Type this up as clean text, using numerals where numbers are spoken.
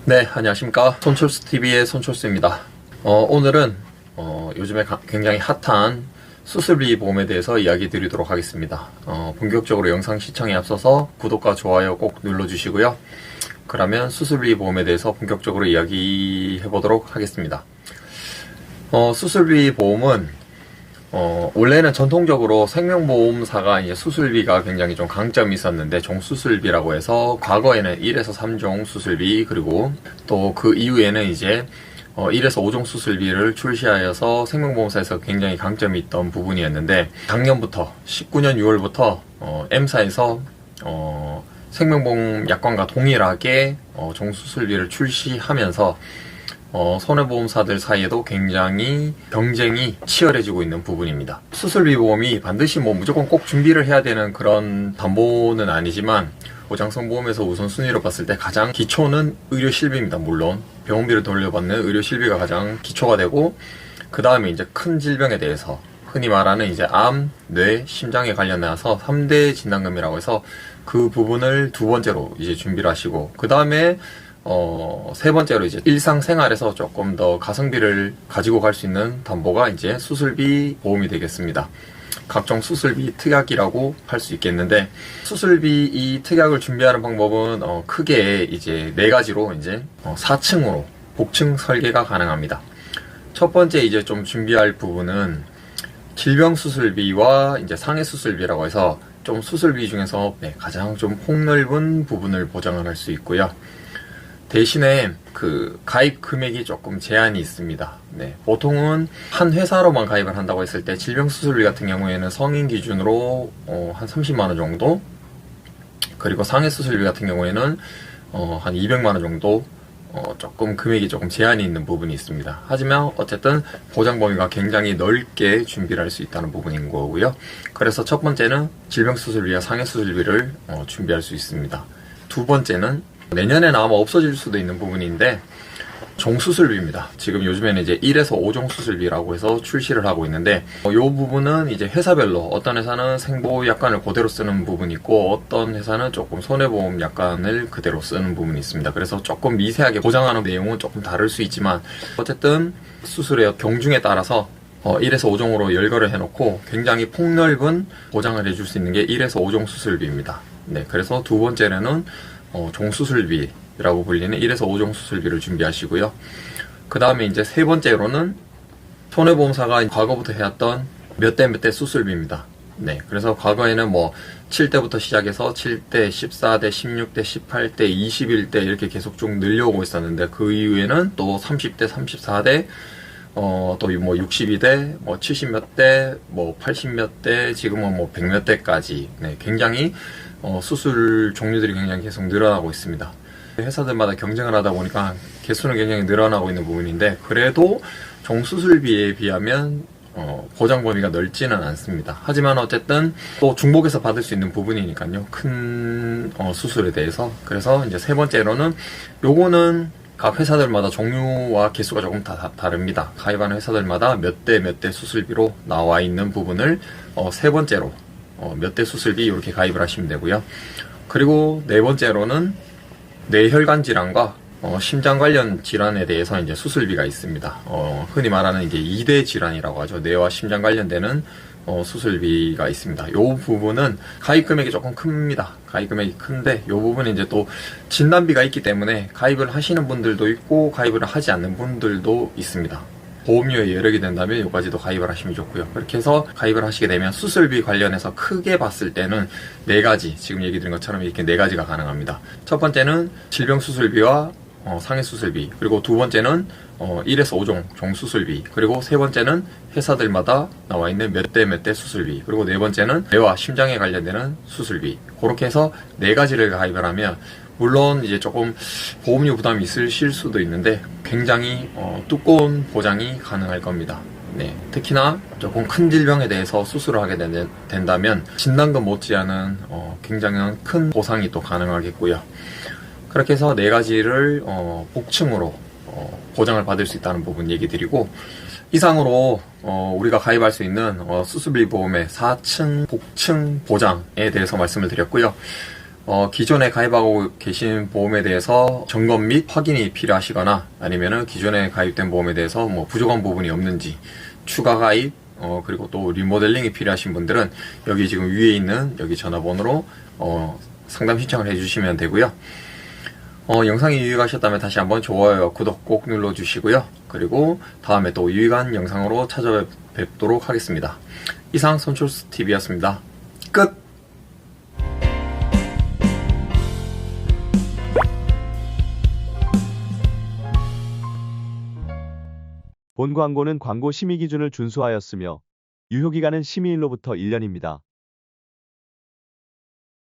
네, 안녕하십니까. 손철수TV의 손철수입니다. 오늘은 요즘에 굉장히 핫한 수술비 보험에 대해서 이야기 드리도록 하겠습니다. 본격적으로 영상 시청에 앞서서 구독과 좋아요 꼭 눌러주시고요. 그러면 수술비 보험에 대해서 본격적으로 이야기해 보도록 하겠습니다. 수술비 보험은 원래는 전통적으로 생명보험사가 이제 수술비가 굉장히 좀 강점이 있었는데, 종수술비라고 해서 과거에는 1에서 3종 수술비, 그리고 또 그 이후에는 이제 1에서 5종 수술비를 출시하여서 생명보험사에서 굉장히 강점이 있던 부분이었는데, 작년부터 19년 6월부터 M사에서 생명보험 약관과 동일하게 종수술비를 출시하면서 손해보험사들 사이에도 굉장히 경쟁이 치열해지고 있는 부분입니다. 수술비 보험이 반드시 무조건 꼭 준비를 해야 되는 그런 담보는 아니지만, 보장성 보험에서 우선순위로 봤을 때 가장 기초는 의료실비입니다. 물론 병원비를 돌려받는 의료실비가 가장 기초가 되고, 그 다음에 이제 큰 질병에 대해서 흔히 말하는 이제 암, 뇌, 심장에 관련해서 3대 진단금이라고 해서 그 부분을 두 번째로 이제 준비를 하시고, 그 다음에 세 번째로 이제 일상생활에서 조금 더 가성비를 가지고 갈 수 있는 담보가 이제 수술비 보험이 되겠습니다. 각종 수술비 특약이라고 할 수 있겠는데, 수술비 이 특약을 준비하는 방법은 크게 이제 네 가지로 이제 4층으로 복층 설계가 가능합니다. 첫 번째 이제 좀 준비할 부분은 질병 수술비와 이제 상해 수술비라고 해서 좀 수술비 중에서 가장 좀 폭넓은 부분을 보장을 할 수 있고요. 대신에 그 가입 금액이 조금 제한이 있습니다. 보통은 한 회사로만 가입을 한다고 했을 때 질병수술비 같은 경우에는 성인 기준으로 한 30만원 정도, 그리고 상해수술비 같은 경우에는 한 200만원 정도 조금 금액이 조금 제한이 있는 부분이 있습니다. 하지만 어쨌든 보장 범위가 굉장히 넓게 준비를 할 수 있다는 부분인 거고요. 그래서 첫 번째는 질병수술비와 상해수술비를 준비할 수 있습니다. 두 번째는 내년에는 아마 없어질 수도 있는 부분인데, 종수술비입니다. 지금 요즘에는 이제 1에서 5종 수술비라고 해서 출시를 하고 있는데, 이 부분은 이제 회사별로 어떤 회사는 생보 약관을 그대로 쓰는 부분이 있고, 어떤 회사는 조금 손해보험 약관을 그대로 쓰는 부분이 있습니다. 그래서 조금 미세하게 보장하는 내용은 조금 다를 수 있지만, 어쨌든 수술의 경중에 따라서 1에서 5종으로 열거를 해놓고 굉장히 폭넓은 보장을 해줄 수 있는 게 1에서 5종 수술비입니다. 그래서 두 번째는 종수술비라고 불리는 1에서 5종 수술비를 준비하시고요. 그 다음에 이제 세 번째로는 손해보험사가 과거부터 해왔던 몇 대 몇 대 수술비입니다. 그래서 과거에는 7대부터 시작해서 7대, 14대, 16대, 18대, 21대 이렇게 계속 쭉 늘려오고 있었는데, 그 이후에는 또 30대, 34대, 또 62대, 70 몇 대, 80 몇 대, 지금은 100 몇 대까지, 굉장히 수술 종류들이 굉장히 계속 늘어나고 있습니다. 회사들마다 경쟁을 하다 보니까 개수는 굉장히 늘어나고 있는 부분인데, 그래도 종수술비에 비하면 보장 범위가 넓지는 않습니다. 하지만 어쨌든 또 중복해서 받을 수 있는 부분이니까요, 큰 수술에 대해서. 그래서 이제 세 번째로는, 요거는 각 회사들마다 종류와 개수가 조금 다릅니다. 가입하는 회사들마다 몇 대 몇 대 수술비로 나와 있는 부분을 세 번째로 몇 대 수술비 이렇게 가입을 하시면 되고요. 그리고 네 번째로는 뇌혈관 질환과 심장 관련 질환에 대해서 이제 수술비가 있습니다. 흔히 말하는 이제 2대 질환이라고 하죠. 뇌와 심장 관련되는 수술비가 있습니다. 이 부분은 가입 금액이 조금 큽니다. 가입 금액이 큰데, 이 부분은 이제 또 진단비가 있기 때문에 가입을 하시는 분들도 있고 가입을 하지 않는 분들도 있습니다. 보험료에 여력이 된다면 요까지도 가입을 하시면 좋고요. 그렇게 해서 가입을 하시게 되면 수술비 관련해서 크게 봤을 때는 네 가지, 지금 얘기 드린 것처럼 이렇게 네 가지가 가능합니다. 첫 번째는 질병 수술비와 상해 수술비, 그리고 두 번째는 1에서 5종 종수술비, 그리고 세 번째는 회사들마다 나와 있는 몇 대 몇 대 수술비, 그리고 네 번째는 뇌와 심장에 관련되는 수술비. 그렇게 해서 네 가지를 가입을 하면, 물론 이제 조금 보험료 부담이 있으실 수도 있는데 굉장히 두꺼운 보장이 가능할 겁니다. 특히나 조금 큰 질병에 대해서 수술을 하게 된다면 진단금 못지않은 굉장히 큰 보상이 또 가능하겠고요. 그렇게 해서 네 가지를 복층으로 보장을 받을 수 있다는 부분 얘기 드리고, 이상으로 우리가 가입할 수 있는 수술비 보험의 4층 복층 보장에 대해서 말씀을 드렸고요. 기존에 가입하고 계신 보험에 대해서 점검 및 확인이 필요하시거나 아니면은 기존에 가입된 보험에 대해서 뭐 부족한 부분이 없는지 추가 가입 그리고 또 리모델링이 필요하신 분들은 여기 지금 위에 있는 여기 전화번호로 상담 신청을 해주시면 되고요. 영상이 유익하셨다면 다시 한번 좋아요, 구독 꼭 눌러주시고요. 그리고 다음에 또 유익한 영상으로 찾아뵙도록 하겠습니다. 이상 손철수TV였습니다. 끝! 본 광고는 광고 심의 기준을 준수하였으며 유효기간은 심의일로부터 1년입니다.